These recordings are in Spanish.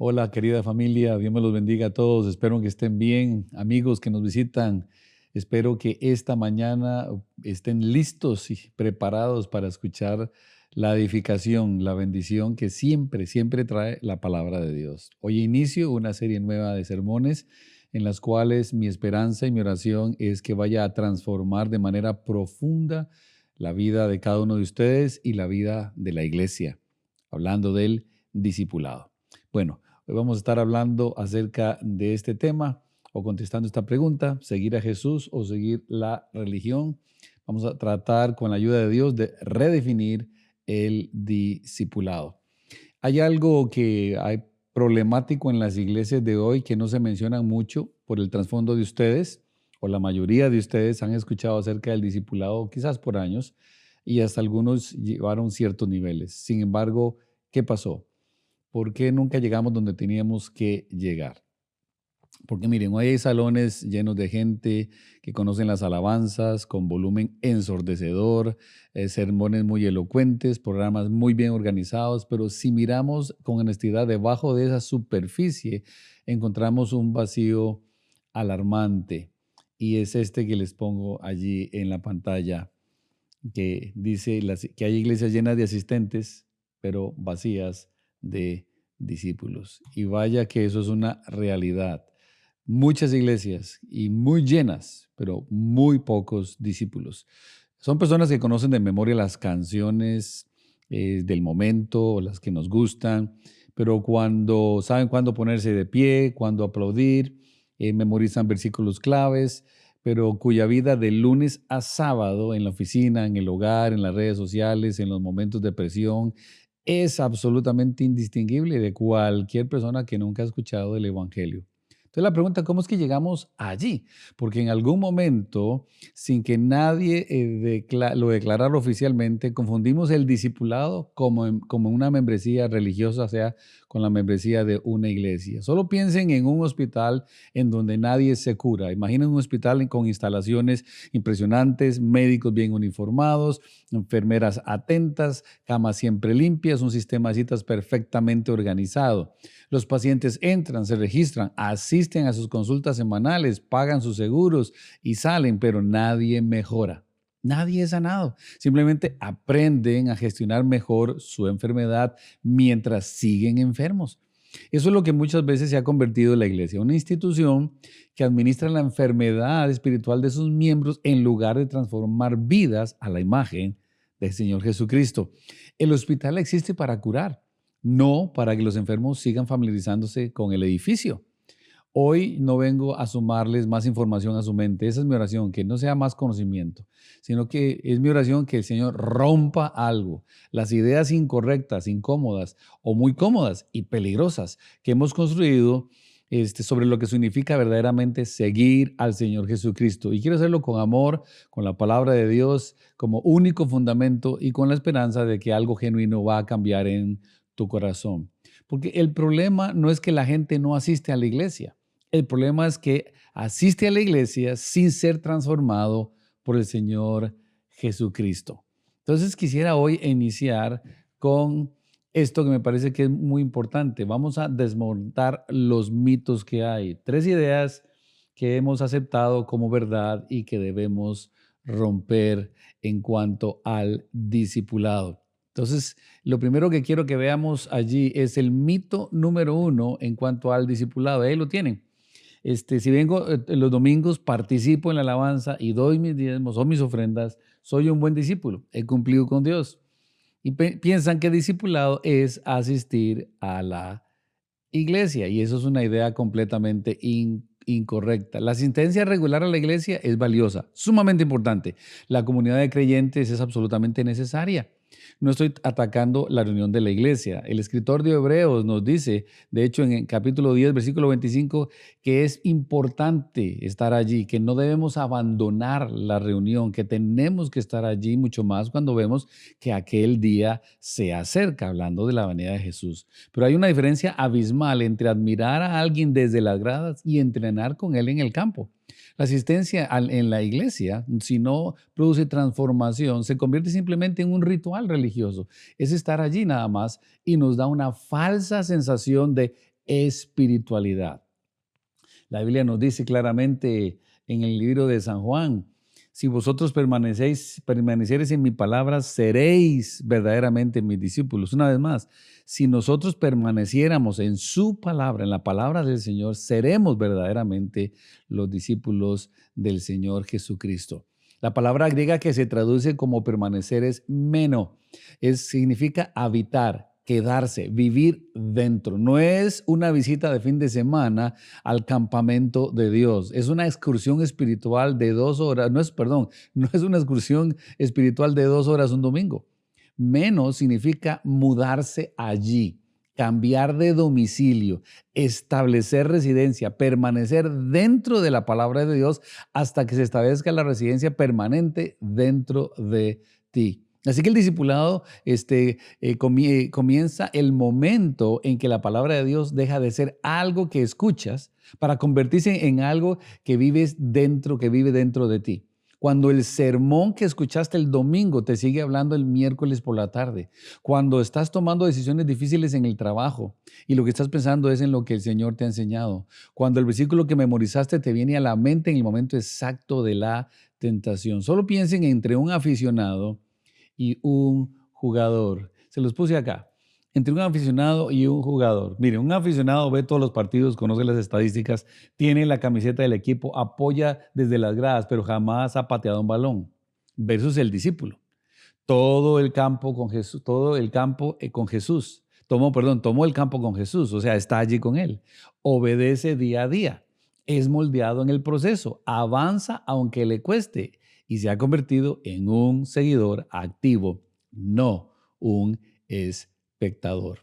Hola, querida familia, Dios me los bendiga a todos. Espero que estén bien, amigos que nos visitan. Espero que esta mañana estén listos y preparados para escuchar la edificación, la bendición que siempre, siempre trae la palabra de Dios. Hoy inicio una serie nueva de sermones en las cuales mi esperanza y mi oración es que vaya a transformar de manera profunda la vida de cada uno de ustedes y la vida de la iglesia, hablando del discipulado. Bueno, hoy vamos a estar hablando acerca de este tema o contestando esta pregunta: ¿seguir a Jesús o seguir la religión? Vamos a tratar con la ayuda de Dios de redefinir el discipulado. Hay algo que hay problemático en las iglesias de hoy que no se menciona mucho por el trasfondo de ustedes, o la mayoría de ustedes han escuchado acerca del discipulado quizás por años y hasta algunos llevaron ciertos niveles. Sin embargo, ¿qué pasó? ¿Por qué nunca llegamos donde teníamos que llegar? Porque miren, hoy hay salones llenos de gente que conocen las alabanzas con volumen ensordecedor, sermones muy elocuentes, programas muy bien organizados, pero si miramos con honestidad debajo de esa superficie, encontramos un vacío alarmante. Y es este que les pongo allí en la pantalla, que dice que hay iglesias llenas de asistentes, pero vacías de discípulos. Y vaya que eso es una realidad. Muchas iglesias y muy llenas, pero muy pocos discípulos. Son personas que conocen de memoria las canciones del momento o las que nos gustan, pero cuando saben cuándo ponerse de pie, cuándo aplaudir, memorizan versículos claves, pero cuya vida de lunes a sábado en la oficina, en el hogar, en las redes sociales, en los momentos de presión, es absolutamente indistinguible de cualquier persona que nunca ha escuchado el Evangelio. Entonces la pregunta, ¿cómo es que llegamos allí? Porque en algún momento, sin que nadie lo declarara oficialmente, confundimos el discipulado como una membresía religiosa, o sea, con la membresía de una iglesia. Solo piensen en un hospital en donde nadie se cura. Imaginen un hospital con instalaciones impresionantes, médicos bien uniformados, enfermeras atentas, camas siempre limpias, un sistema de citas perfectamente organizado. Los pacientes entran, se registran, asisten a sus consultas semanales, pagan sus seguros y salen, pero nadie mejora. Nadie es sanado. Simplemente aprenden a gestionar mejor su enfermedad mientras siguen enfermos. Eso es lo que muchas veces se ha convertido en la iglesia, una institución que administra la enfermedad espiritual de sus miembros en lugar de transformar vidas a la imagen del Señor Jesucristo. El hospital existe para curar, no para que los enfermos sigan familiarizándose con el edificio. Hoy no vengo a sumarles más información a su mente. Esa es mi oración, que no sea más conocimiento, sino que es mi oración que el Señor rompa algo, las ideas incorrectas, incómodas o muy cómodas y peligrosas que hemos construido sobre lo que significa verdaderamente seguir al Señor Jesucristo. Y quiero hacerlo con amor, con la palabra de Dios como único fundamento y con la esperanza de que algo genuino va a cambiar en tu corazón. Porque el problema no es que la gente no asiste a la iglesia. El problema es que asiste a la iglesia sin ser transformado por el Señor Jesucristo. Entonces quisiera hoy iniciar con esto que me parece que es muy importante. Vamos a desmontar los mitos que hay. 3 ideas que hemos aceptado como verdad y que debemos romper en cuanto al discipulado. Entonces, lo primero que quiero que veamos allí es el mito número 1 en cuanto al discipulado. Ahí lo tienen. Si vengo los domingos, participo en la alabanza y doy mis diezmos o mis ofrendas, soy un buen discípulo, he cumplido con Dios. Y piensan que discipulado es asistir a la iglesia, y eso es una idea completamente incorrecta. La asistencia regular a la iglesia es valiosa, sumamente importante. La comunidad de creyentes es absolutamente necesaria. No estoy atacando la reunión de la iglesia. El escritor de Hebreos nos dice, de hecho en el capítulo 10, versículo 25, que es importante estar allí, que no debemos abandonar la reunión, que tenemos que estar allí mucho más cuando vemos que aquel día se acerca, hablando de la venida de Jesús. Pero hay una diferencia abismal entre admirar a alguien desde las gradas y entrenar con él en el campo. La asistencia en la iglesia, si no produce transformación, se convierte simplemente en un ritual religioso. Es estar allí nada más y nos da una falsa sensación de espiritualidad. La Biblia nos dice claramente en el libro de San Juan, si vosotros permaneciereis en mi palabra, seréis verdaderamente mis discípulos. Una vez más, si nosotros permaneciéramos en su palabra, en la palabra del Señor, seremos verdaderamente los discípulos del Señor Jesucristo. La palabra griega que se traduce como permanecer es meno, significa habitar, quedarse, vivir dentro. No es una visita de fin de semana al campamento de Dios. Es una excursión espiritual de 2 horas. No es una excursión espiritual de 2 horas un domingo. Menos significa mudarse allí, cambiar de domicilio, establecer residencia, permanecer dentro de la palabra de Dios hasta que se establezca la residencia permanente dentro de ti. Así que el discipulado comienza el momento en que la palabra de Dios deja de ser algo que escuchas para convertirse en algo que vive dentro de ti. Cuando el sermón que escuchaste el domingo te sigue hablando el miércoles por la tarde, cuando estás tomando decisiones difíciles en el trabajo y lo que estás pensando es en lo que el Señor te ha enseñado, cuando el versículo que memorizaste te viene a la mente en el momento exacto de la tentación. Solo piensen entre un aficionado y un jugador. Se los puse acá. Entre un aficionado y un jugador. Mire, un aficionado ve todos los partidos, conoce las estadísticas, tiene la camiseta del equipo, apoya desde las gradas, pero jamás ha pateado un balón. Versus el discípulo. Todo el campo con Jesús, tomó el campo con Jesús, o sea, está allí con él. Obedece día a día. Es moldeado en el proceso. Avanza aunque le cueste. Y se ha convertido en un seguidor activo, no un espectador.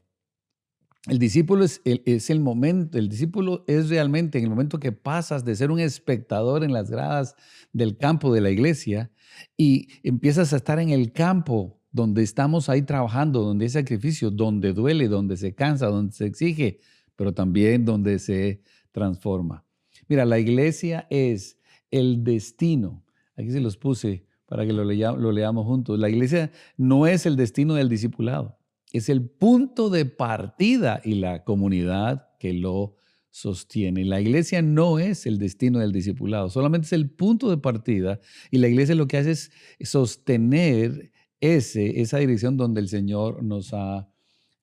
El discípulo el discípulo es realmente en el momento que pasas de ser un espectador en las gradas del campo de la iglesia y empiezas a estar en el campo donde estamos ahí trabajando, donde hay sacrificio, donde duele, donde se cansa, donde se exige, pero también donde se transforma. Mira, la iglesia es el destino. Aquí se los puse para que lo leamos juntos. La iglesia no es el destino del discipulado, es el punto de partida y la comunidad que lo sostiene. La iglesia no es el destino del discipulado, solamente es el punto de partida y la iglesia lo que hace es sostener esa dirección donde el Señor nos ha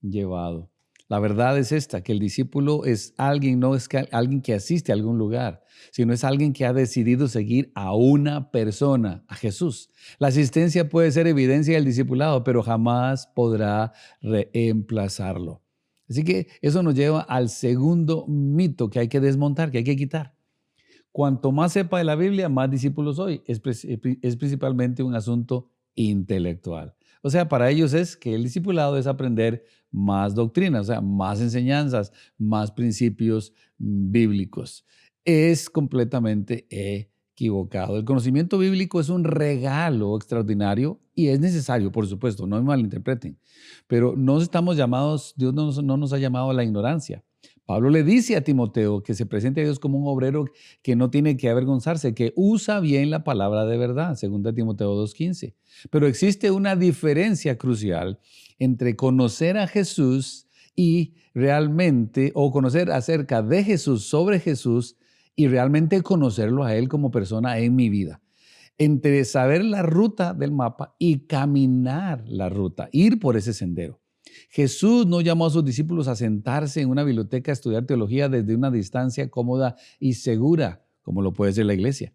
llevado. La verdad es esta, que el discípulo es alguien, no es alguien que asiste a algún lugar, sino es alguien que ha decidido seguir a una persona, a Jesús. La asistencia puede ser evidencia del discipulado, pero jamás podrá reemplazarlo. Así que eso nos lleva al segundo mito que hay que desmontar, que hay que quitar. Cuanto más sepa de la Biblia, más discípulos soy. Es principalmente un asunto intelectual. O sea, para ellos es que el discipulado es aprender más doctrinas, o sea, más enseñanzas, más principios bíblicos. Es completamente equivocado. El conocimiento bíblico es un regalo extraordinario y es necesario, por supuesto, no me malinterpreten, pero no estamos llamados, Dios no nos ha llamado a la ignorancia. Pablo le dice a Timoteo que se presente a Dios como un obrero que no tiene que avergonzarse, que usa bien la palabra de verdad, 2 Timoteo 2:15. Pero existe una diferencia crucial entre conocer a Jesús y realmente, o conocer acerca de Jesús, sobre Jesús, y realmente conocerlo a Él como persona en mi vida. Entre saber la ruta del mapa y caminar la ruta, ir por ese sendero. Jesús no llamó a sus discípulos a sentarse en una biblioteca a estudiar teología desde una distancia cómoda y segura, como lo puede ser la iglesia.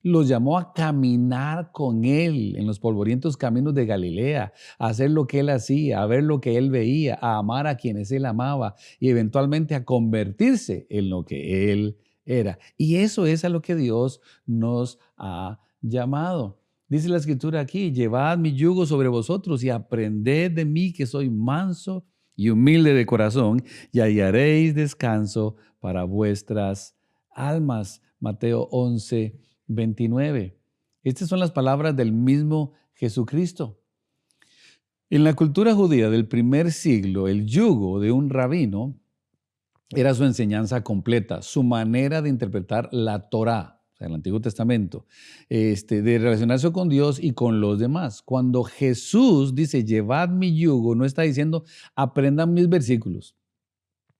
Los llamó a caminar con Él en los polvorientos caminos de Galilea, a hacer lo que Él hacía, a ver lo que Él veía, a amar a quienes Él amaba y eventualmente a convertirse en lo que Él era. Y eso es a lo que Dios nos ha llamado. Dice la Escritura aquí, llevad mi yugo sobre vosotros y aprended de mí que soy manso y humilde de corazón y hallaréis descanso para vuestras almas. Mateo 11:29. Estas son las palabras del mismo Jesucristo. En la cultura judía del primer siglo, el yugo de un rabino era su enseñanza completa, su manera de interpretar la Torá, o sea, el Antiguo Testamento, de relacionarse con Dios y con los demás. Cuando Jesús dice, llevad mi yugo, no está diciendo, aprendan mis versículos.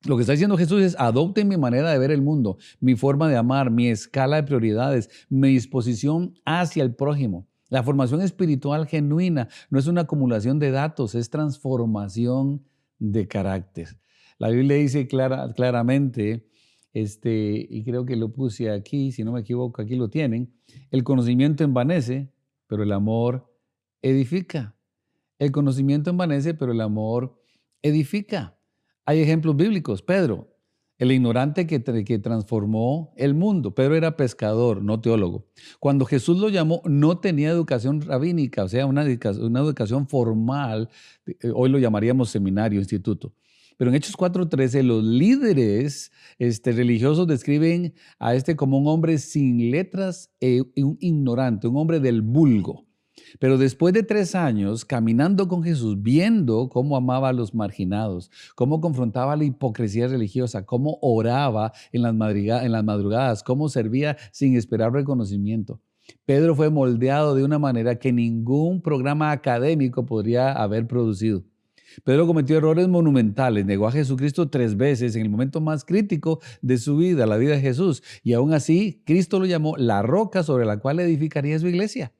Lo que está diciendo Jesús es: adopten mi manera de ver el mundo, mi forma de amar, mi escala de prioridades, mi disposición hacia el prójimo. La formación espiritual genuina no es una acumulación de datos, es transformación de carácter. La Biblia dice claramente, y creo que lo puse aquí, si no me equivoco, aquí lo tienen: el conocimiento envanece, pero el amor edifica. El conocimiento envanece, pero el amor edifica. Hay ejemplos bíblicos. Pedro, el ignorante que transformó el mundo. Pedro era pescador, no teólogo. Cuando Jesús lo llamó, no tenía educación rabínica, o sea, una educación formal. Hoy lo llamaríamos seminario, instituto. Pero en Hechos 4:13, los líderes religiosos describen a este como un hombre sin letras y un ignorante, un hombre del vulgo. Pero después de 3 años caminando con Jesús, viendo cómo amaba a los marginados, cómo confrontaba la hipocresía religiosa, cómo oraba en las madrugadas, cómo servía sin esperar reconocimiento, Pedro fue moldeado de una manera que ningún programa académico podría haber producido. Pedro cometió errores monumentales, negó a Jesucristo 3 veces en el momento más crítico de su vida, la vida de Jesús, y aún así Cristo lo llamó la roca sobre la cual edificaría su iglesia.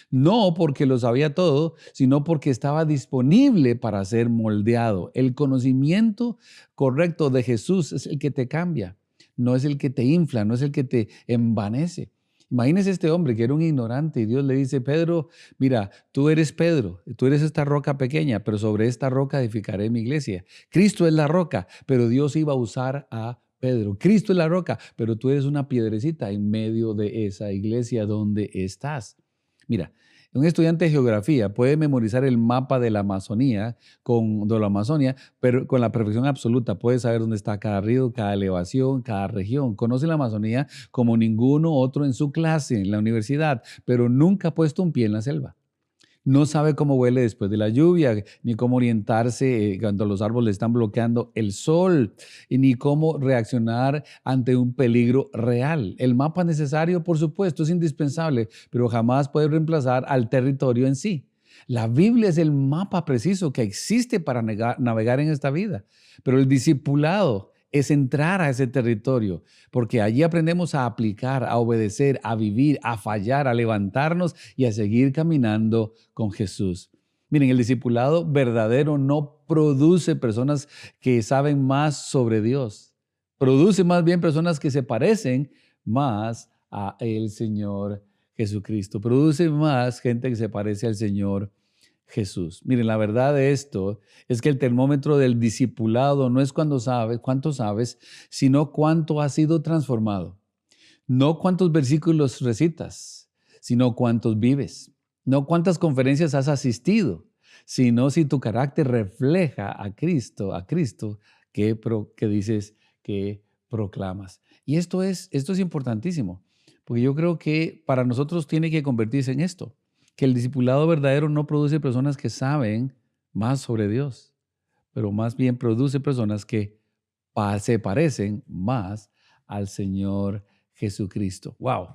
No porque lo sabía todo, sino porque estaba disponible para ser moldeado. El conocimiento correcto de Jesús es el que te cambia, no es el que te infla, no es el que te envanece. Imagínese este hombre que era un ignorante y Dios le dice: Pedro, mira, tú eres Pedro, tú eres esta roca pequeña, pero sobre esta roca edificaré mi iglesia. Cristo es la roca, pero Dios iba a usar a Pedro. Cristo es la roca, pero tú eres una piedrecita en medio de esa iglesia donde estás. Mira, un estudiante de geografía puede memorizar el mapa de la Amazonia, pero con la perfección absoluta. Puede saber dónde está cada río, cada elevación, cada región. Conoce la Amazonía como ninguno otro en su clase, en la universidad, pero nunca ha puesto un pie en la selva. No sabe cómo huele después de la lluvia, ni cómo orientarse cuando los árboles están bloqueando el sol, y ni cómo reaccionar ante un peligro real. El mapa necesario, por supuesto, es indispensable, pero jamás puede reemplazar al territorio en sí. La Biblia es el mapa preciso que existe para navegar en esta vida, pero el discipulado es entrar a ese territorio, porque allí aprendemos a aplicar, a obedecer, a vivir, a fallar, a levantarnos y a seguir caminando con Jesús. Miren, el discipulado verdadero no produce personas que saben más sobre Dios. Produce más bien personas que se parecen más a el Señor Jesucristo. Produce más gente que se parece al Señor Jesús. Miren, la verdad de esto es que el termómetro del discipulado no es cuánto sabes, sino cuánto has sido transformado. No cuántos versículos recitas, sino cuántos vives. No cuántas conferencias has asistido, sino si tu carácter refleja a Cristo que dices que proclamas. Y esto es importantísimo, porque yo creo que para nosotros tiene que convertirse en esto, que el discipulado verdadero no produce personas que saben más sobre Dios, pero más bien produce personas que se parecen más al Señor Jesucristo. ¡Wow!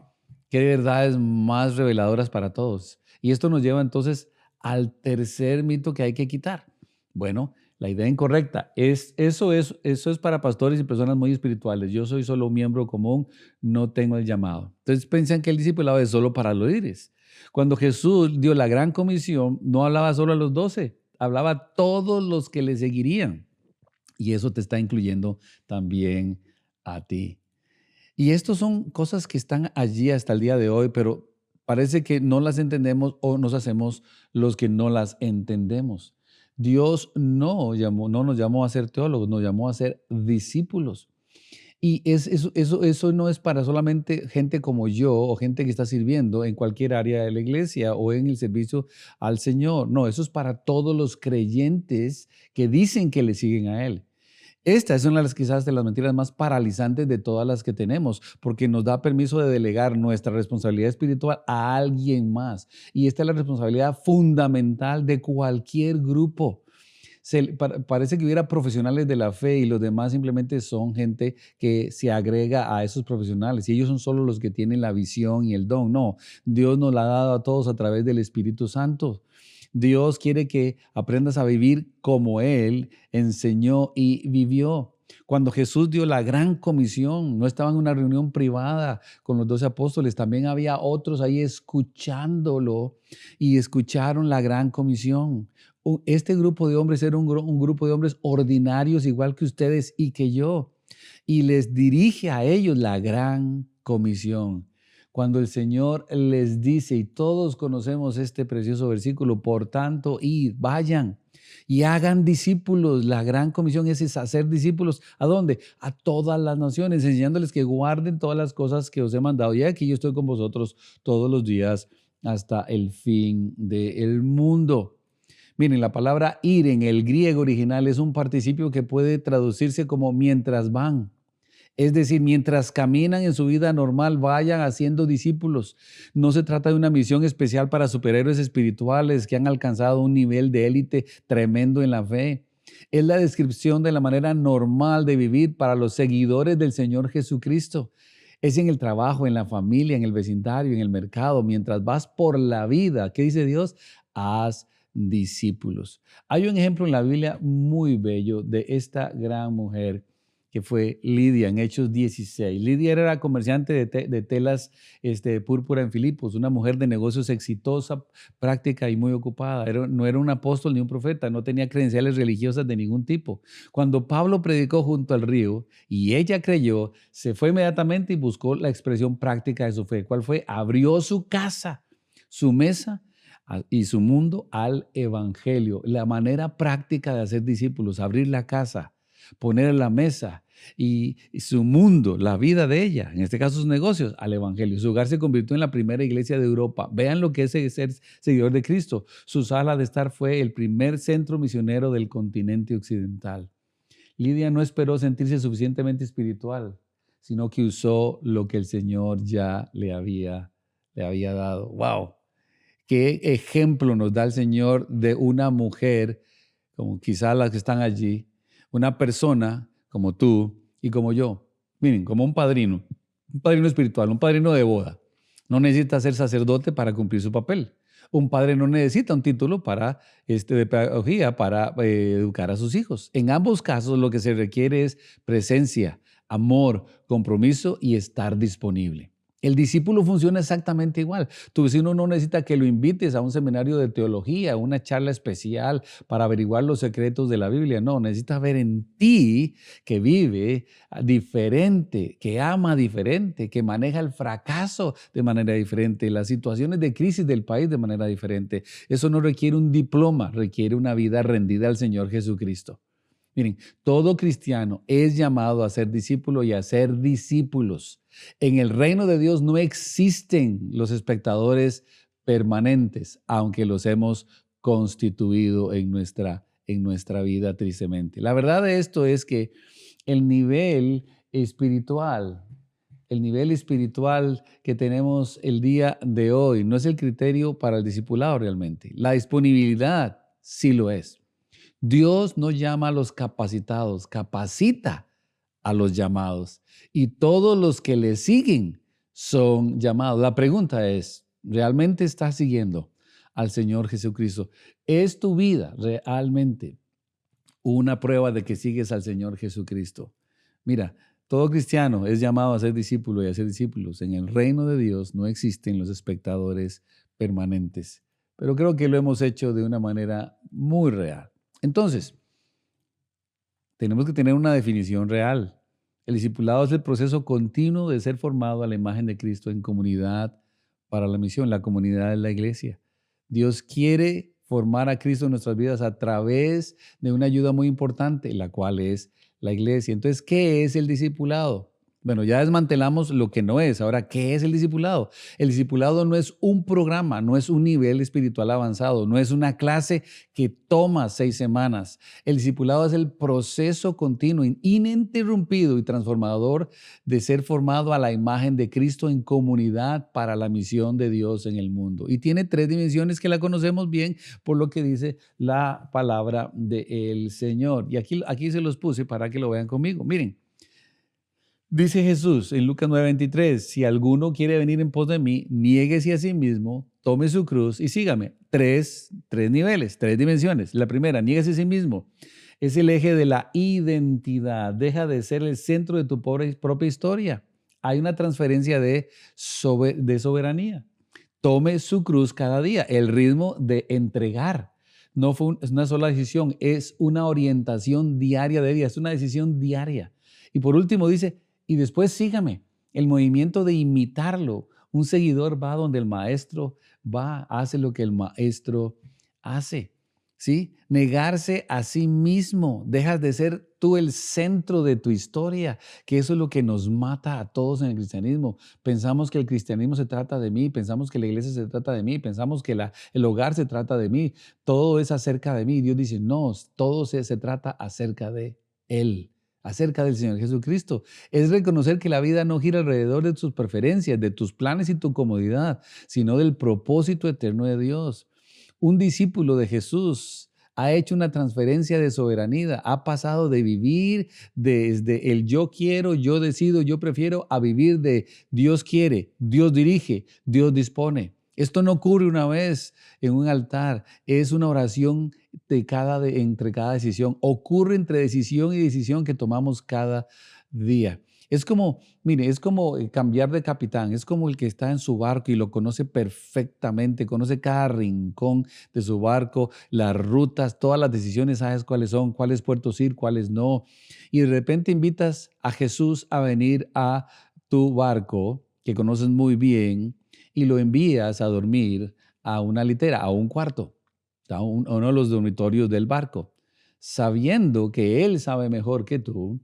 ¡Qué verdades más reveladoras para todos! Y esto nos lleva entonces al tercer mito que hay que quitar. Bueno, la idea incorrecta eso es para pastores y personas muy espirituales. Yo soy solo un miembro común, no tengo el llamado. Entonces piensan que el discipulado es solo para los líderes. Cuando Jesús dio la gran comisión, no hablaba solo a los 12, hablaba a todos los que le seguirían. Y eso te está incluyendo también a ti. Y estas son cosas que están allí hasta el día de hoy, pero parece que no las entendemos o nos hacemos los que no las entendemos. Dios no nos llamó a ser teólogos, nos llamó a ser discípulos. Y eso no es para solamente gente como yo o gente que está sirviendo en cualquier área de la iglesia o en el servicio al Señor. No, eso es para todos los creyentes que dicen que le siguen a Él. Esta es una de las quizás de las mentiras más paralizantes de todas las que tenemos, porque nos da permiso de delegar nuestra responsabilidad espiritual a alguien más. Y esta es la responsabilidad fundamental de cualquier grupo. Parece que hubiera profesionales de la fe y los demás simplemente son gente que se agrega a esos profesionales y ellos son solo los que tienen la visión y el don. No, Dios nos la ha dado a todos a través del Espíritu Santo. Dios quiere que aprendas a vivir como Él enseñó y vivió. Cuando Jesús dio la gran comisión, no estaba en una reunión privada con los 12 apóstoles, también había otros ahí escuchándolo y escucharon la gran comisión. Este grupo de hombres era un grupo de hombres ordinarios igual que ustedes y que yo, y les dirige a ellos la gran comisión. Cuando el Señor les dice, y todos conocemos este precioso versículo, por tanto, id, vayan y hagan discípulos. La gran comisión es hacer discípulos. ¿A dónde? A todas las naciones, enseñándoles que guarden todas las cosas que os he mandado. Y aquí yo estoy con vosotros todos los días hasta el fin del mundo. Miren, la palabra ir en el griego original es un participio que puede traducirse como mientras van. Es decir, mientras caminan en su vida normal, vayan haciendo discípulos. No se trata de una misión especial para superhéroes espirituales que han alcanzado un nivel de élite tremendo en la fe. Es la descripción de la manera normal de vivir para los seguidores del Señor Jesucristo. Es en el trabajo, en la familia, en el vecindario, en el mercado. Mientras vas por la vida, ¿qué dice Dios? Haz discípulos. Hay un ejemplo en la Biblia muy bello de esta gran mujer que fue Lidia en Hechos 16. Lidia era la comerciante de telas púrpura en Filipos, una mujer de negocios exitosa, práctica y muy ocupada. No era un apóstol ni un profeta, no tenía credenciales religiosas de ningún tipo. Cuando Pablo predicó junto al río y ella creyó, se fue inmediatamente y buscó la expresión práctica de su fe. ¿Cuál fue? Abrió su casa, su mesa y su mundo al evangelio. La manera práctica de hacer discípulos, abrir la casa, poner en la mesa y su mundo, la vida de ella, en este caso sus negocios, al evangelio. Su hogar se convirtió en la primera iglesia de Europa. Vean lo que es ser seguidor de Cristo. Su sala de estar fue el primer centro misionero del continente occidental. Lidia no esperó sentirse suficientemente espiritual, sino que usó lo que el Señor ya le había dado. ¡Wow! ¿Qué ejemplo nos da el Señor de una mujer, como quizás las que están allí, una persona como tú y como yo? Miren, como un padrino espiritual, un padrino de boda. No necesita ser sacerdote para cumplir su papel. Un padre no necesita un título de pedagogía para educar a sus hijos. En ambos casos lo que se requiere es presencia, amor, compromiso y estar disponible. El discípulo funciona exactamente igual. Tu vecino no necesita que lo invites a un seminario de teología, una charla especial para averiguar los secretos de la Biblia. No, necesita ver en ti que vive diferente, que ama diferente, que maneja el fracaso de manera diferente, las situaciones de crisis del país de manera diferente. Eso no requiere un diploma, requiere una vida rendida al Señor Jesucristo. Miren, todo cristiano es llamado a ser discípulo y a ser discípulos. En el reino de Dios no existen los espectadores permanentes, aunque los hemos constituido en nuestra vida tristemente. La verdad de esto es que el nivel espiritual que tenemos el día de hoy no es el criterio para el discipulado realmente. La disponibilidad sí lo es. Dios no llama a los capacitados, capacita a los llamados. Y todos los que le siguen son llamados. La pregunta es, ¿realmente estás siguiendo al Señor Jesucristo? ¿Es tu vida realmente una prueba de que sigues al Señor Jesucristo? Mira, todo cristiano es llamado a ser discípulo y a ser discípulos. En el reino de Dios no existen los espectadores permanentes, pero creo que lo hemos hecho de una manera muy real. Entonces, tenemos que tener una definición real. El discipulado es el proceso continuo de ser formado a la imagen de Cristo en comunidad para la misión. La comunidad es la iglesia. Dios quiere formar a Cristo en nuestras vidas a través de una ayuda muy importante, la cual es la iglesia. Entonces, ¿qué es el discipulado? Bueno, ya desmantelamos lo que no es. Ahora, ¿qué es el discipulado? El discipulado no es un programa, no es un nivel espiritual avanzado, no es una clase que toma 6 semanas. El discipulado es el proceso continuo, ininterrumpido y transformador de ser formado a la imagen de Cristo en comunidad para la misión de Dios en el mundo. Y tiene 3 dimensiones que la conocemos bien por lo que dice la palabra del Señor. Y aquí se los puse para que lo vean conmigo. Miren. Dice Jesús en Lucas 9:23, si alguno quiere venir en pos de mí, niéguese a sí mismo, tome su cruz y sígame. Tres niveles, 3 dimensiones. La primera, niéguese a sí mismo. Es el eje de la identidad. Deja de ser el centro de tu propia historia. Hay una transferencia de soberanía. Tome su cruz cada día. El ritmo de entregar. No fue es una sola decisión, es una orientación diaria de vida, es una decisión diaria. Y por último dice, y después sígame, el movimiento de imitarlo. Un seguidor va donde el maestro va, hace lo que el maestro hace. ¿Sí? Negarse a sí mismo, dejas de ser tú el centro de tu historia, que eso es lo que nos mata a todos en el cristianismo. Pensamos que el cristianismo se trata de mí, pensamos que la iglesia se trata de mí, pensamos que el hogar se trata de mí, todo es acerca de mí. Dios dice, no, todo se trata acerca de Él, acerca del Señor Jesucristo. Es reconocer que la vida no gira alrededor de tus preferencias, de tus planes y tu comodidad, sino del propósito eterno de Dios. Un discípulo de Jesús ha hecho una transferencia de soberanía, ha pasado de vivir desde el yo quiero, yo decido, yo prefiero, a vivir de Dios quiere, Dios dirige, Dios dispone. Esto no ocurre una vez en un altar, es una oración entre cada decisión. Ocurre entre decisión y decisión que tomamos cada día. Es como, mire, es como cambiar de capitán, es como el que está en su barco y lo conoce perfectamente, conoce cada rincón de su barco, las rutas, todas las decisiones, sabes cuáles son, cuáles puertos ir, cuáles no. Y de repente invitas a Jesús a venir a tu barco, que conoces muy bien, y lo envías a dormir a una litera, a un cuarto, a uno de los dormitorios del barco, sabiendo que Él sabe mejor que tú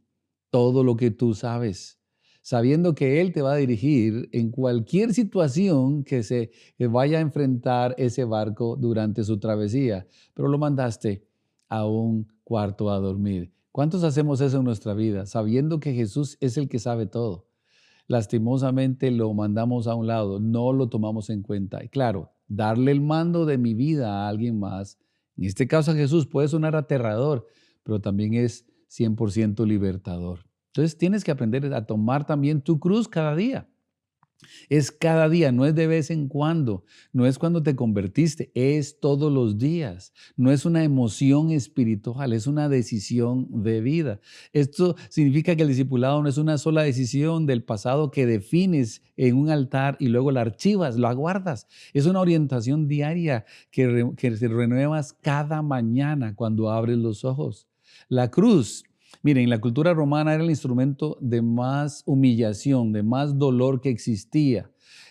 todo lo que tú sabes, sabiendo que Él te va a dirigir en cualquier situación que vaya a enfrentar ese barco durante su travesía, pero lo mandaste a un cuarto a dormir. ¿Cuántos hacemos eso en nuestra vida, sabiendo que Jesús es el que sabe todo? Lastimosamente lo mandamos a un lado, no lo tomamos en cuenta. Y claro, darle el mando de mi vida a alguien más, en este caso a Jesús, puede sonar aterrador, pero también es 100% libertador. Entonces tienes que aprender a tomar también tu cruz cada día. Es cada día, no es de vez en cuando, no es cuando te convertiste, es todos los días. No es una emoción espiritual, es una decisión de vida. Esto significa que el discipulado no es una sola decisión del pasado que defines en un altar y luego la archivas, la guardas. Es una orientación diaria que se renuevas cada mañana cuando abres los ojos. La cruz. Miren, la cultura romana era el instrumento de más humillación, de más dolor que existía.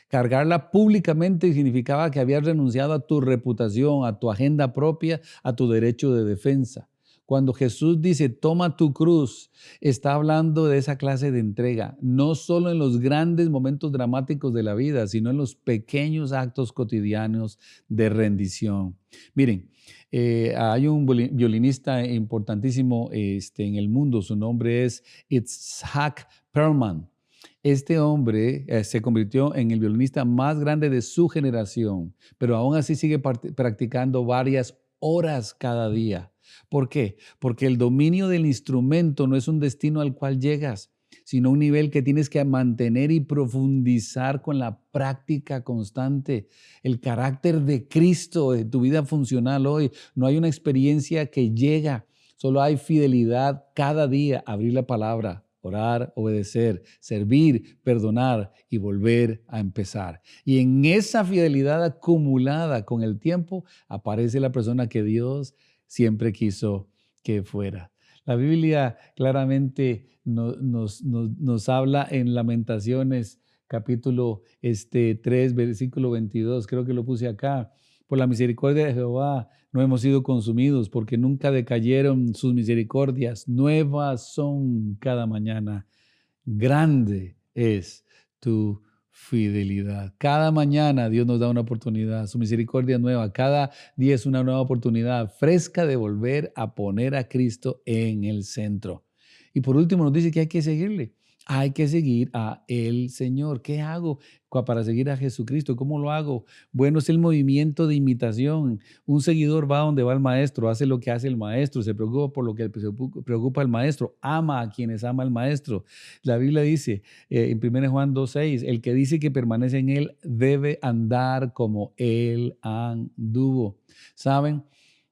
Cargarla públicamente significaba que habías renunciado a tu reputación, a tu agenda propia, a tu derecho de defensa. Cuando Jesús dice, toma tu cruz, está hablando de esa clase de entrega, no solo en los grandes momentos dramáticos de la vida, sino en los pequeños actos cotidianos de rendición. Miren, hay un violinista importantísimo en el mundo, su nombre es Itzhak Perlman. Este hombre se convirtió en el violinista más grande de su generación, pero aún así sigue practicando varias horas cada día. ¿Por qué? Porque el dominio del instrumento no es un destino al cual llegas, sino un nivel que tienes que mantener y profundizar con la práctica constante. El carácter de Cristo en tu vida funcional hoy, no hay una experiencia que llega, solo hay fidelidad cada día, abrir la palabra, orar, obedecer, servir, perdonar y volver a empezar. Y en esa fidelidad acumulada con el tiempo aparece la persona que Dios siempre quiso que fuera. La Biblia claramente nos habla en Lamentaciones, capítulo 3, versículo 22, creo que lo puse acá. Por la misericordia de Jehová no hemos sido consumidos, porque nunca decayeron sus misericordias. Nuevas son cada mañana. Grande es tu fidelidad. Cada mañana Dios nos da una oportunidad, su misericordia es nueva. Cada día es una nueva oportunidad fresca de volver a poner a Cristo en el centro. Y por último nos dice que hay que seguirle. Hay que seguir a el Señor. ¿Qué hago para seguir a Jesucristo? ¿Cómo lo hago? Bueno, es el movimiento de imitación. Un seguidor va donde va el maestro, hace lo que hace el maestro, se preocupa por lo que se preocupa el maestro, ama a quienes ama el maestro. La Biblia dice en 1 Juan 2:6, el que dice que permanece en él debe andar como él anduvo. ¿Saben?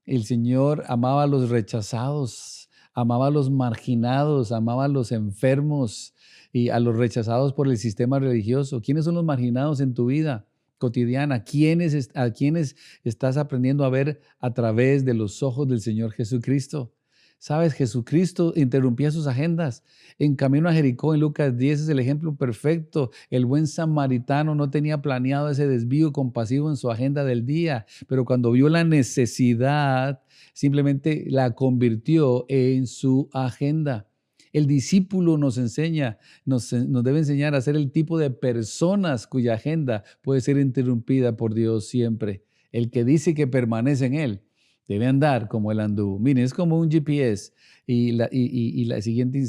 El Señor amaba a los rechazados, amaba a los marginados, amaba a los enfermos y a los rechazados por el sistema religioso. ¿Quiénes son los marginados en tu vida cotidiana? ¿A quiénes estás aprendiendo a ver a través de los ojos del Señor Jesucristo? ¿Sabes? Jesucristo interrumpía sus agendas. En camino a Jericó, en Lucas 10, es el ejemplo perfecto. El buen samaritano no tenía planeado ese desvío compasivo en su agenda del día, pero cuando vio la necesidad, simplemente la convirtió en su agenda. El discípulo nos enseña, nos debe enseñar a ser el tipo de personas cuya agenda puede ser interrumpida por Dios siempre. El que dice que permanece en Él debe andar como Él anduvo. Miren, es como un GPS y la siguiente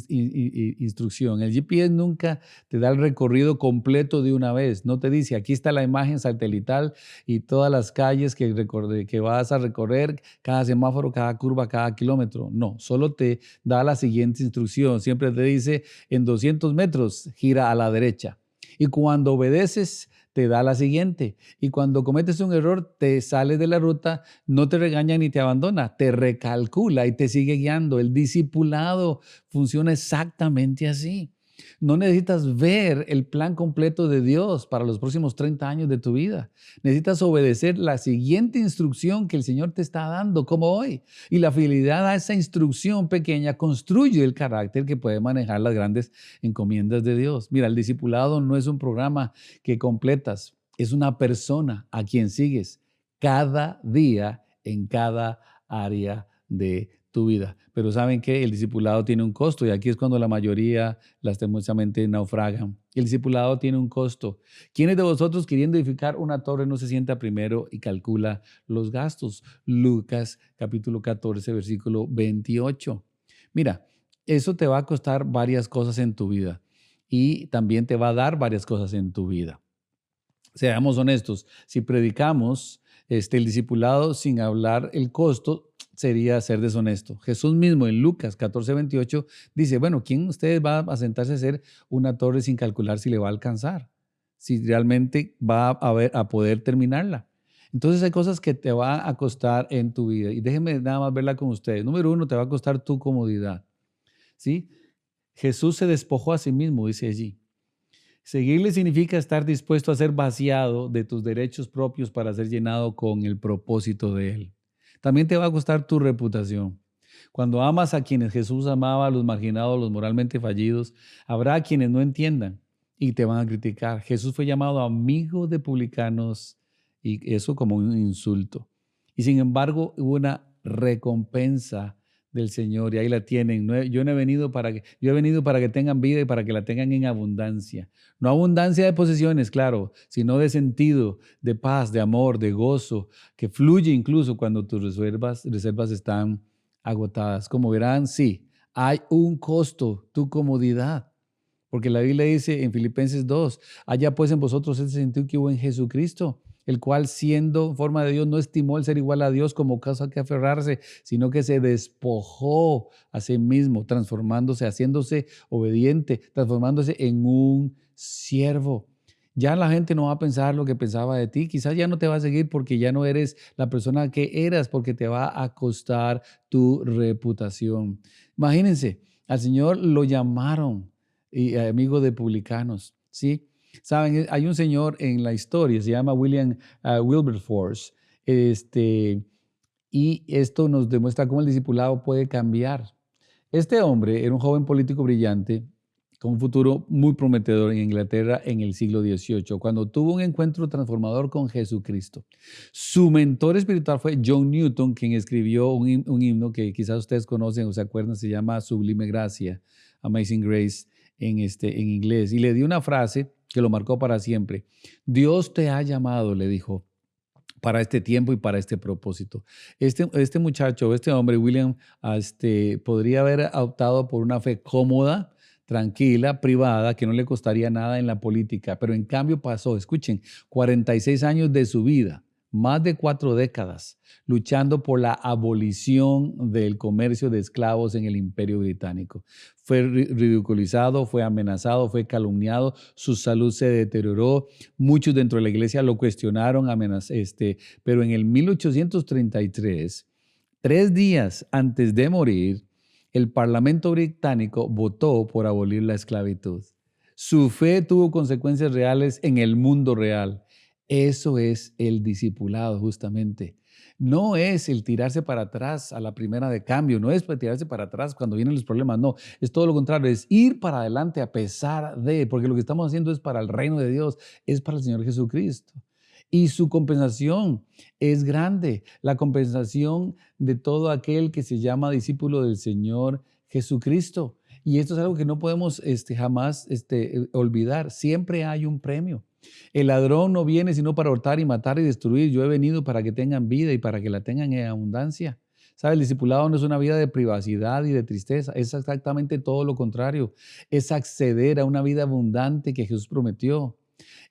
instrucción. El GPS nunca te da el recorrido completo de una vez. No te dice, aquí está la imagen satelital y todas las calles que vas a recorrer, cada semáforo, cada curva, cada kilómetro. No, solo te da la siguiente instrucción. Siempre te dice, en 200 metros, gira a la derecha. Y cuando obedeces, te da la siguiente. Y cuando cometes un error, te sales de la ruta, no te regaña ni te abandona, te recalcula y te sigue guiando. El discipulado funciona exactamente así. No necesitas ver el plan completo de Dios para los próximos 30 años de tu vida. Necesitas obedecer la siguiente instrucción que el Señor te está dando, como hoy. Y la fidelidad a esa instrucción pequeña construye el carácter que puede manejar las grandes encomiendas de Dios. Mira, el discipulado no es un programa que completas, es una persona a quien sigues cada día en cada área de tu vida. Pero ¿saben qué? El discipulado tiene un costo y aquí es cuando la mayoría lastimosamente naufragan. El discipulado tiene un costo. ¿Quiénes de vosotros queriendo edificar una torre no se sienta primero y calcula los gastos? Lucas capítulo 14, versículo 28. Mira, eso te va a costar varias cosas en tu vida y también te va a dar varias cosas en tu vida. Seamos honestos, si predicamos el discipulado sin hablar el costo, sería ser deshonesto. Jesús mismo en Lucas 14, 28 dice, bueno, ¿quién de ustedes va a sentarse a hacer una torre sin calcular si le va a alcanzar? Si realmente va a poder terminarla. Entonces hay cosas que te va a costar en tu vida. Y déjenme nada más verla con ustedes. Número uno, te va a costar tu comodidad. ¿Sí? Jesús se despojó a sí mismo, dice allí. Seguirle significa estar dispuesto a ser vaciado de tus derechos propios para ser llenado con el propósito de Él. También te va a costar tu reputación. Cuando amas a quienes Jesús amaba, a los marginados, los moralmente fallidos, habrá quienes no entiendan y te van a criticar. Jesús fue llamado amigo de publicanos y eso como un insulto. Y sin embargo, hubo una recompensa del Señor y ahí la tienen. Yo he venido para que tengan vida y para que la tengan en abundancia. No abundancia de posesiones, claro, sino de sentido, de paz, de amor, de gozo, que fluye incluso cuando tus reservas están agotadas. Como verán, sí, hay un costo, tu comodidad. Porque la Biblia dice en Filipenses 2, haya pues en vosotros ese sentido que hubo en Jesucristo, el cual siendo forma de Dios no estimó el ser igual a Dios como cosa que aferrarse, sino que se despojó a sí mismo, transformándose, haciéndose obediente, transformándose en un siervo. Ya la gente no va a pensar lo que pensaba de ti, quizás ya no te va a seguir porque ya no eres la persona que eras, porque te va a costar tu reputación. Imagínense, al Señor lo llamaron y amigo de publicanos, ¿sí? Saben, hay un señor en la historia, se llama William Wilberforce, y esto nos demuestra cómo el discipulado puede cambiar. Este hombre era un joven político brillante con un futuro muy prometedor en Inglaterra en el siglo XVIII, cuando tuvo un encuentro transformador con Jesucristo. Su mentor espiritual fue John Newton, quien escribió un himno que quizás ustedes conocen o se acuerdan, se llama Sublime Gracia, Amazing Grace en inglés, y le dio una frase que lo marcó para siempre. Dios te ha llamado, le dijo, para este tiempo y para este propósito. Este muchacho, este hombre, William, podría haber optado por una fe cómoda, tranquila, privada, que no le costaría nada en la política, pero en cambio pasó, escuchen, 46 años de su vida, más de 4 décadas, luchando por la abolición del comercio de esclavos en el Imperio Británico. Fue ridiculizado, fue amenazado, fue calumniado, su salud se deterioró, muchos dentro de la iglesia lo cuestionaron, pero en el 1833, 3 días antes de morir, el Parlamento británico votó por abolir la esclavitud. Su fe tuvo consecuencias reales en el mundo real. Eso es el discipulado, justamente. No es el tirarse para atrás a la primera de cambio, no es para tirarse para atrás cuando vienen los problemas, no, es todo lo contrario, es ir para adelante a pesar de, porque lo que estamos haciendo es para el reino de Dios, es para el Señor Jesucristo. Y su compensación es grande, la compensación de todo aquel que se llama discípulo del Señor Jesucristo. Y esto es algo que no podemos jamás olvidar. Siempre hay un premio. El ladrón no viene sino para hurtar y matar y destruir. Yo he venido para que tengan vida y para que la tengan en abundancia. ¿Sabe? El discipulado no es una vida de privacidad y de tristeza. Es exactamente todo lo contrario. Es acceder a una vida abundante que Jesús prometió.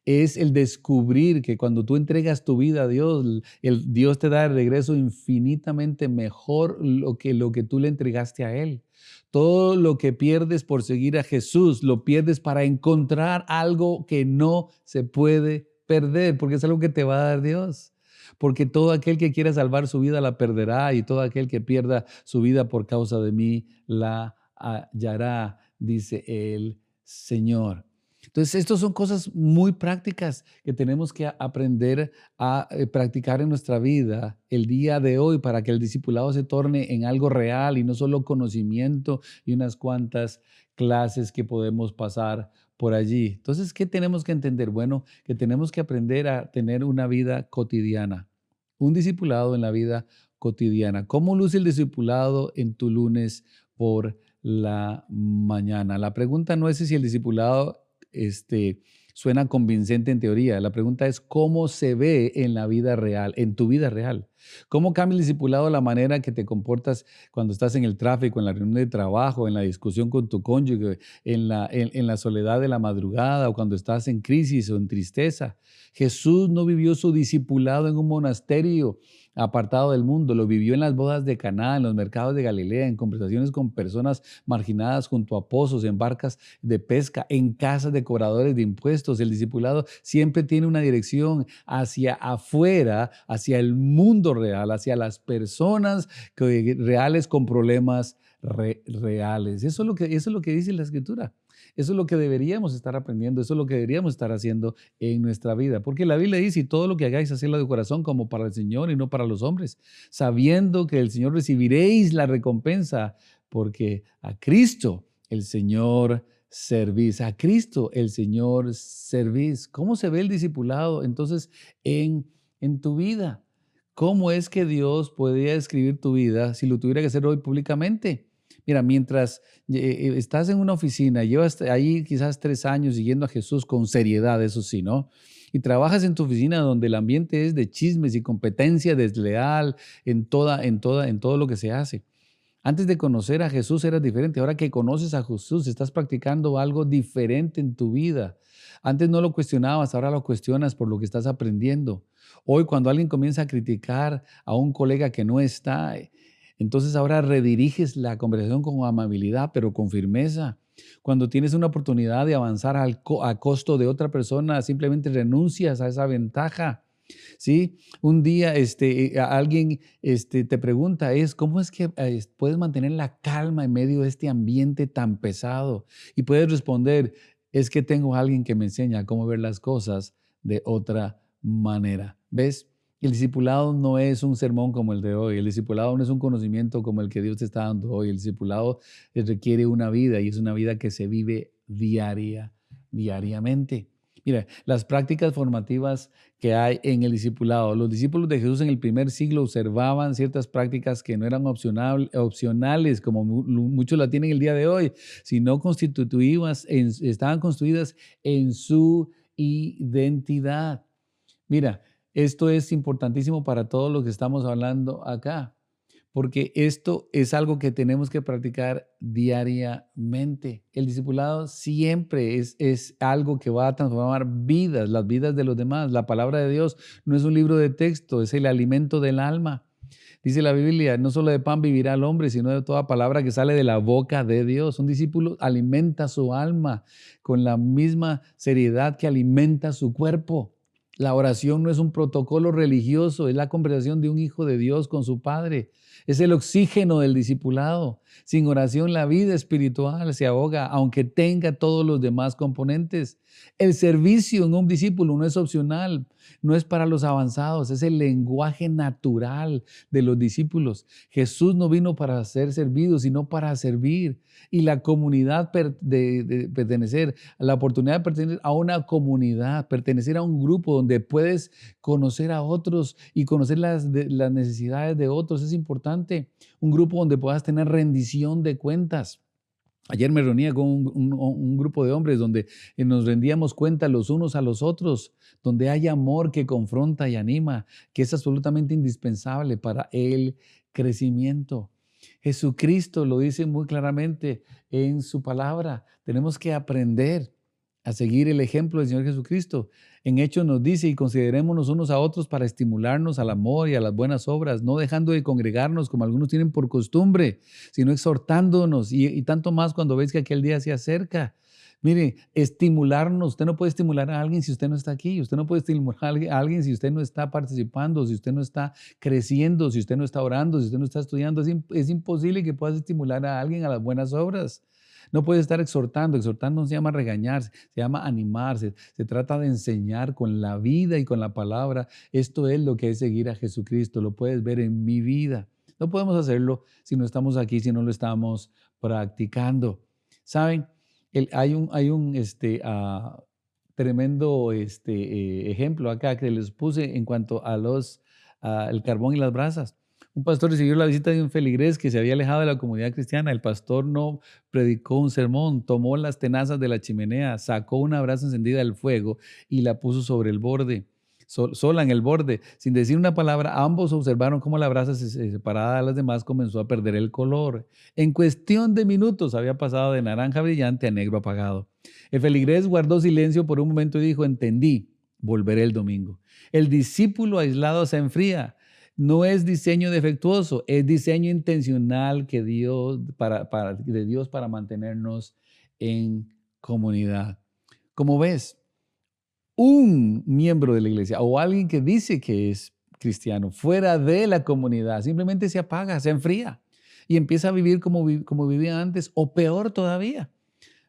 Es el descubrir que cuando tú entregas tu vida a Dios, Dios te da de regreso infinitamente mejor lo que tú le entregaste a Él. Todo lo que pierdes por seguir a Jesús, lo pierdes para encontrar algo que no se puede perder, porque es algo que te va a dar Dios. Porque todo aquel que quiera salvar su vida la perderá y todo aquel que pierda su vida por causa de mí la hallará, dice el Señor. Entonces, estas son cosas muy prácticas que tenemos que aprender a practicar en nuestra vida el día de hoy para que el discipulado se torne en algo real y no solo conocimiento y unas cuantas clases que podemos pasar por allí. Entonces, ¿qué tenemos que entender? Bueno, que tenemos que aprender a tener una vida cotidiana, un discipulado en la vida cotidiana. ¿Cómo luce el discipulado en tu lunes por la mañana? La pregunta no es si el discipulado suena convincente en teoría. La pregunta es cómo se ve en la vida real, en tu vida real. ¿Cómo cambia el discipulado la manera que te comportas cuando estás en el tráfico, en la reunión de trabajo, en la discusión con tu cónyuge, en la soledad de la madrugada o cuando estás en crisis o en tristeza? Jesús no vivió su discipulado en un monasterio apartado del mundo, lo vivió en las bodas de Caná, en los mercados de Galilea, en conversaciones con personas marginadas junto a pozos, en barcas de pesca, en casas de cobradores de impuestos. El discipulado siempre tiene una dirección hacia afuera, hacia el mundo real, hacia las personas reales con problemas reales. Eso es lo que dice la Escritura. Eso es lo que deberíamos estar aprendiendo, eso es lo que deberíamos estar haciendo en nuestra vida. Porque la Biblia dice, y todo lo que hagáis, hacedlo de corazón como para el Señor y no para los hombres, sabiendo que del Señor recibiréis la recompensa, porque a Cristo el Señor servís, a Cristo el Señor servís. ¿Cómo se ve el discipulado entonces en tu vida? ¿Cómo es que Dios podría escribir tu vida si lo tuviera que hacer hoy públicamente? Mira, mientras estás en una oficina, llevas ahí quizás 3 años siguiendo a Jesús con seriedad, eso sí, ¿no? Y trabajas en tu oficina donde el ambiente es de chismes y competencia desleal en todo lo que se hace. Antes de conocer a Jesús eras diferente. Ahora que conoces a Jesús, estás practicando algo diferente en tu vida. Antes no lo cuestionabas, ahora lo cuestionas por lo que estás aprendiendo. Hoy, cuando alguien comienza a criticar a un colega que no está, entonces ahora rediriges la conversación con amabilidad, pero con firmeza. Cuando tienes una oportunidad de avanzar a costo de otra persona, simplemente renuncias a esa ventaja. ¿Sí? Un día alguien te pregunta, ¿cómo es que puedes mantener la calma en medio de este ambiente tan pesado? Y puedes responder, es que tengo a alguien que me enseña cómo ver las cosas de otra manera. ¿Ves? El discipulado no es un sermón como el de hoy, el discipulado no es un conocimiento como el que Dios te está dando hoy, el discipulado requiere una vida y es una vida que se vive diariamente. Mira, las prácticas formativas que hay en el discipulado. Los discípulos de Jesús en el primer siglo observaban ciertas prácticas que no eran opcionales, como muchos la tienen el día de hoy, sino estaban construidas en su identidad. Mira, esto es importantísimo para todos los que estamos hablando acá, porque esto es algo que tenemos que practicar diariamente. El discipulado siempre es algo que va a transformar vidas, las vidas de los demás. La palabra de Dios no es un libro de texto, es el alimento del alma. Dice la Biblia, no solo de pan vivirá el hombre, sino de toda palabra que sale de la boca de Dios. Un discípulo alimenta su alma con la misma seriedad que alimenta su cuerpo. La oración no es un protocolo religioso, es la conversación de un hijo de Dios con su Padre. Es el oxígeno del discipulado. Sin oración la vida espiritual se ahoga, aunque tenga todos los demás componentes. El servicio en un discípulo no es opcional, no es para los avanzados, es el lenguaje natural de los discípulos. Jesús no vino para ser servido, sino para servir. Y la comunidad de pertenecer, la oportunidad de pertenecer a una comunidad, pertenecer a un grupo donde puedes conocer a otros y conocer las necesidades de otros es importante. Un grupo donde puedas tener rendición de cuentas. Ayer me reunía con un grupo de hombres donde nos rendíamos cuenta los unos a los otros, donde hay amor que confronta y anima, que es absolutamente indispensable para el crecimiento. Jesucristo lo dice muy claramente en su palabra. Tenemos que aprender a seguir el ejemplo del Señor Jesucristo. En Hechos nos dice, y considerémonos unos a otros para estimularnos al amor y a las buenas obras, no dejando de congregarnos como algunos tienen por costumbre, sino exhortándonos y tanto más cuando veis que aquel día se acerca. Mire, estimularnos. Usted no puede estimular a alguien si usted no está aquí. Usted no puede estimular a alguien si usted no está participando, si usted no está creciendo, si usted no está orando, si usted no está estudiando. Es imposible que puedas estimular a alguien a las buenas obras. No puedes estar exhortando. Exhortando no se llama regañarse, se llama animarse. Se trata de enseñar con la vida y con la palabra. Esto es lo que es seguir a Jesucristo. Lo puedes ver en mi vida. No podemos hacerlo si no estamos aquí, si no lo estamos practicando. ¿Saben? Hay un tremendo ejemplo acá que les puse en cuanto a el carbón y las brasas. Un pastor recibió la visita de un feligrés que se había alejado de la comunidad cristiana. El pastor no predicó un sermón, tomó las tenazas de la chimenea, sacó una brasa encendida del fuego y la puso sobre el borde, sola en el borde. Sin decir una palabra, ambos observaron cómo la brasa separada de las demás comenzó a perder el color. En cuestión de minutos había pasado de naranja brillante a negro apagado. El feligrés guardó silencio por un momento y dijo, entendí, volveré el domingo. El discípulo aislado se enfría. No es diseño defectuoso, es diseño intencional de Dios para mantenernos en comunidad. Como ves, un miembro de la iglesia o alguien que dice que es cristiano fuera de la comunidad simplemente se apaga, se enfría y empieza a vivir como vivía antes o peor todavía.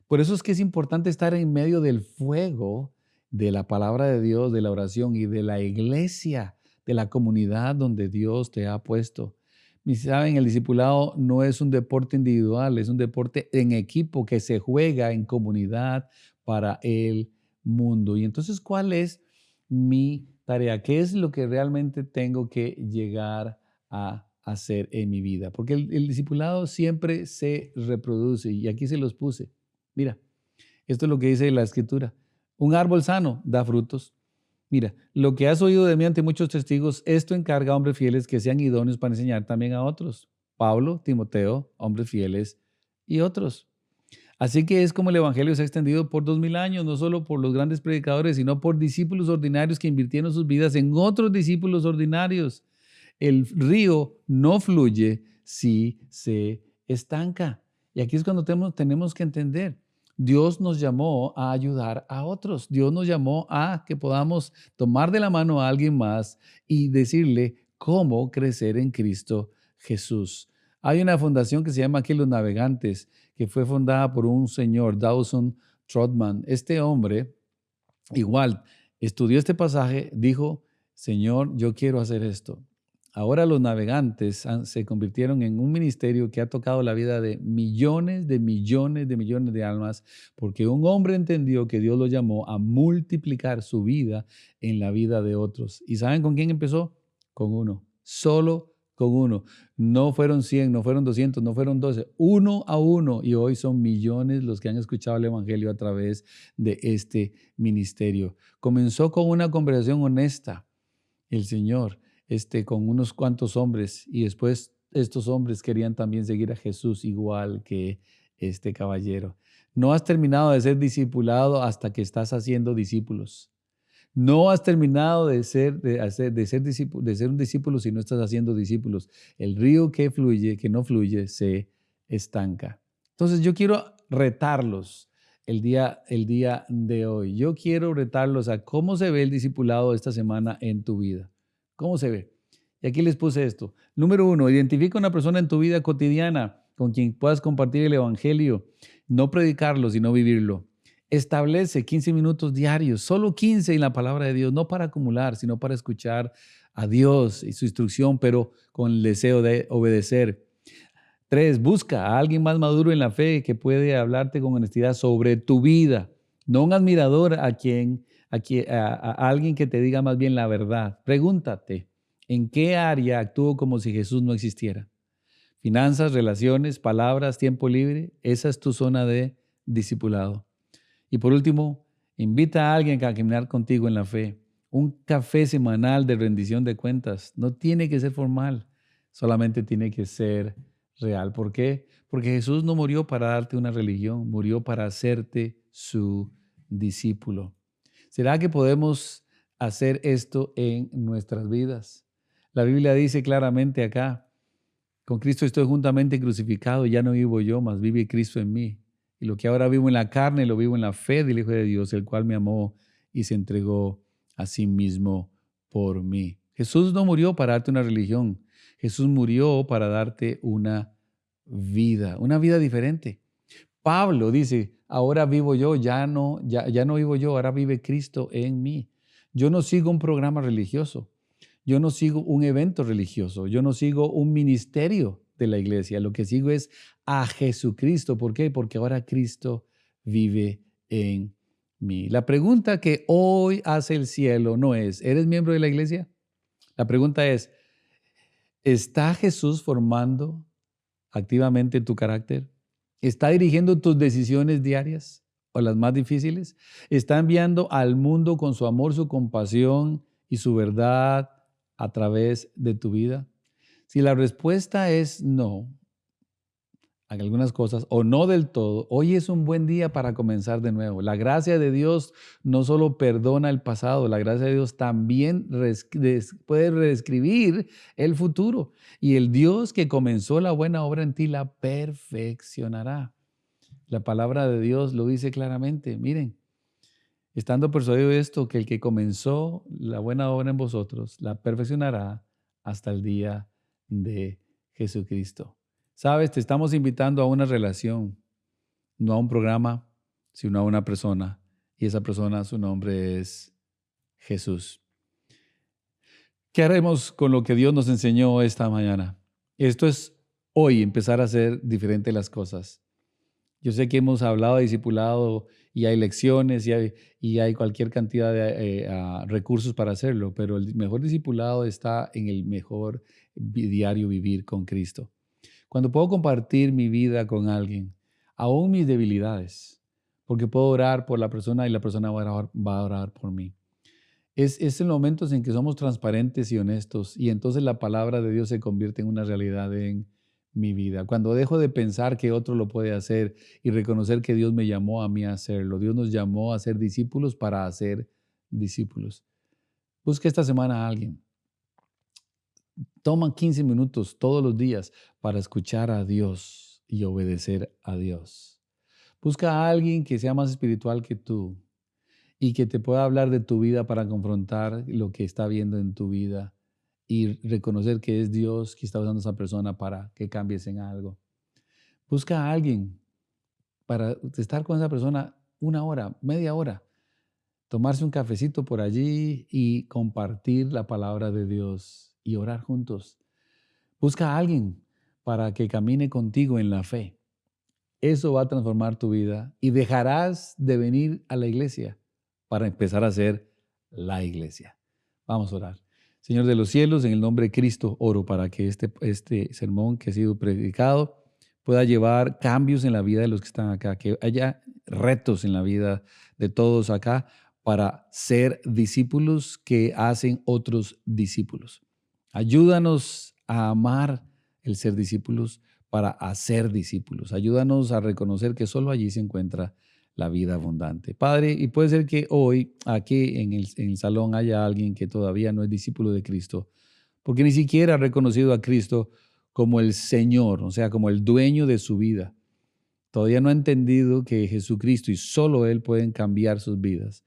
Por eso es que es importante estar en medio del fuego de la palabra de Dios, de la oración y de la iglesia, de la comunidad donde Dios te ha puesto. Y saben, el discipulado no es un deporte individual, es un deporte en equipo que se juega en comunidad para el mundo. Y entonces, ¿cuál es mi tarea? ¿Qué es lo que realmente tengo que llegar a hacer en mi vida? Porque el discipulado siempre se reproduce y aquí se los puse. Mira, esto es lo que dice la Escritura. Un árbol sano da frutos. Mira, lo que has oído de mí ante muchos testigos, esto encarga a hombres fieles que sean idóneos para enseñar también a otros. Pablo, Timoteo, hombres fieles y otros. Así que es como el evangelio se ha extendido por 2000 años, no solo por los grandes predicadores, sino por discípulos ordinarios que invirtieron sus vidas en otros discípulos ordinarios. El río no fluye si se estanca. Y aquí es cuando tenemos que entender. Dios nos llamó a ayudar a otros. Dios nos llamó a que podamos tomar de la mano a alguien más y decirle cómo crecer en Cristo Jesús. Hay una fundación que se llama aquí Los Navegantes, que fue fundada por un señor, Dawson Trotman. Este hombre, igual, estudió este pasaje, dijo, Señor, yo quiero hacer esto. Ahora los navegantes se convirtieron en un ministerio que ha tocado la vida de millones de almas, porque un hombre entendió que Dios lo llamó a multiplicar su vida en la vida de otros. ¿Y saben con quién empezó? Con uno, solo con uno. No fueron 100, no fueron 200, no fueron 12, uno a uno. Y hoy son millones los que han escuchado el evangelio a través de este ministerio. Comenzó con una conversación honesta, el Señor, con unos cuantos hombres, y después estos hombres querían también seguir a Jesús igual que este caballero. No has terminado de ser discipulado hasta que estás haciendo discípulos. No has terminado de ser un discípulo si no estás haciendo discípulos. El río que no fluye, se estanca. Entonces yo quiero retarlos el día de hoy. Yo quiero retarlos a cómo se ve el discipulado esta semana en tu vida. ¿Cómo se ve? Y aquí les puse esto. Número 1, identifica una persona en tu vida cotidiana con quien puedas compartir el evangelio. No predicarlo, sino vivirlo. Establece 15 minutos diarios, solo 15 en la palabra de Dios, no para acumular, sino para escuchar a Dios y su instrucción, pero con el deseo de obedecer. 3, busca a alguien más maduro en la fe que puede hablarte con honestidad sobre tu vida. No un admirador a alguien que te diga más bien la verdad. Pregúntate, ¿en qué área actúo como si Jesús no existiera? Finanzas, relaciones, palabras, tiempo libre. Esa es tu zona de discipulado. Y por último, invita a alguien a caminar contigo en la fe. Un café semanal de rendición de cuentas. No tiene que ser formal, solamente tiene que ser real. ¿Por qué? Porque Jesús no murió para darte una religión, murió para hacerte su discípulo. ¿Será que podemos hacer esto en nuestras vidas? La Biblia dice claramente acá, con Cristo estoy juntamente crucificado, ya no vivo yo, mas vive Cristo en mí. Y lo que ahora vivo en la carne, lo vivo en la fe del Hijo de Dios, el cual me amó y se entregó a sí mismo por mí. Jesús no murió para darte una religión. Jesús murió para darte una vida diferente. Pablo dice, ahora vivo yo, ya no vivo yo, ahora vive Cristo en mí. Yo no sigo un programa religioso. Yo no sigo un evento religioso, yo no sigo un ministerio de la iglesia, lo que sigo es a Jesucristo. ¿Por qué? Porque ahora Cristo vive en mí. La pregunta que hoy hace el cielo no es, ¿eres miembro de la iglesia? La pregunta es, ¿está Jesús formando activamente tu carácter? ¿Está dirigiendo tus decisiones diarias o las más difíciles? ¿Está enviando al mundo con su amor, su compasión y su verdad a través de tu vida? Si la respuesta es no a algunas cosas o no del todo, hoy es un buen día para comenzar de nuevo. La gracia de Dios no solo perdona el pasado, la gracia de Dios también puede reescribir el futuro. Y el Dios que comenzó la buena obra en ti la perfeccionará. La palabra de Dios lo dice claramente. Miren, estando persuadido de esto, que el que comenzó la buena obra en vosotros, la perfeccionará hasta el día de Jesucristo. Sabes, te estamos invitando a una relación, no a un programa, sino a una persona. Y esa persona, su nombre es Jesús. ¿Qué haremos con lo que Dios nos enseñó esta mañana? Esto es hoy, empezar a hacer diferente las cosas. Yo sé que hemos hablado de discipulado y hay lecciones y hay cualquier cantidad de recursos para hacerlo, pero el mejor discipulado está en el mejor diario vivir con Cristo. Cuando puedo compartir mi vida con alguien, aún mis debilidades, porque puedo orar por la persona y la persona va a orar por mí. Es en momentos en que somos transparentes y honestos y entonces la palabra de Dios se convierte en una realidad en mi vida. Cuando dejo de pensar que otro lo puede hacer y reconocer que Dios me llamó a mí a hacerlo. Dios nos llamó a ser discípulos para hacer discípulos. Busca esta semana a alguien. Toma 15 minutos todos los días para escuchar a Dios y obedecer a Dios. Busca a alguien que sea más espiritual que tú y que te pueda hablar de tu vida para confrontar lo que está viendo en tu vida y reconocer que es Dios que está usando a esa persona para que cambies en algo. Busca a alguien para estar con esa persona una hora, media hora, tomarse un cafecito por allí y compartir la palabra de Dios y orar juntos. Busca a alguien para que camine contigo en la fe. Eso va a transformar tu vida y dejarás de venir a la iglesia para empezar a ser la iglesia. Vamos a orar. Señor de los cielos, en el nombre de Cristo, oro para que este sermón que ha sido predicado pueda llevar cambios en la vida de los que están acá, que haya retos en la vida de todos acá para ser discípulos que hacen otros discípulos. Ayúdanos a amar el ser discípulos para hacer discípulos. Ayúdanos a reconocer que solo allí se encuentra la vida abundante. Padre, y puede ser que hoy aquí en el salón haya alguien que todavía no es discípulo de Cristo, porque ni siquiera ha reconocido a Cristo como el Señor, o sea, como el dueño de su vida. Todavía no ha entendido que Jesucristo y solo Él pueden cambiar sus vidas.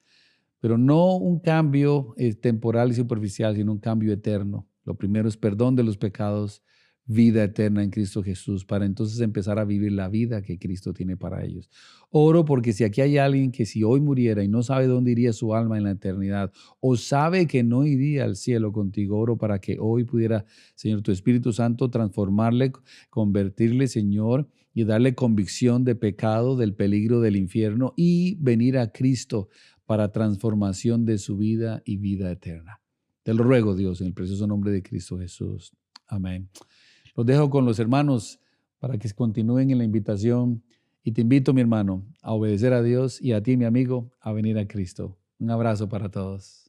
Pero no un cambio temporal y superficial, sino un cambio eterno. Lo primero es perdón de los pecados, vida eterna en Cristo Jesús, para entonces empezar a vivir la vida que Cristo tiene para ellos. Oro porque si aquí hay alguien que si hoy muriera y no sabe dónde iría su alma en la eternidad, o sabe que no iría al cielo contigo, oro para que hoy pudiera, Señor, tu Espíritu Santo transformarle, convertirle, Señor, y darle convicción de pecado, del peligro del infierno y venir a Cristo para transformación de su vida y vida eterna. Te lo ruego, Dios, en el precioso nombre de Cristo Jesús. Amén. Los dejo con los hermanos para que continúen en la invitación y te invito, mi hermano, a obedecer a Dios y a ti, mi amigo, a venir a Cristo. Un abrazo para todos.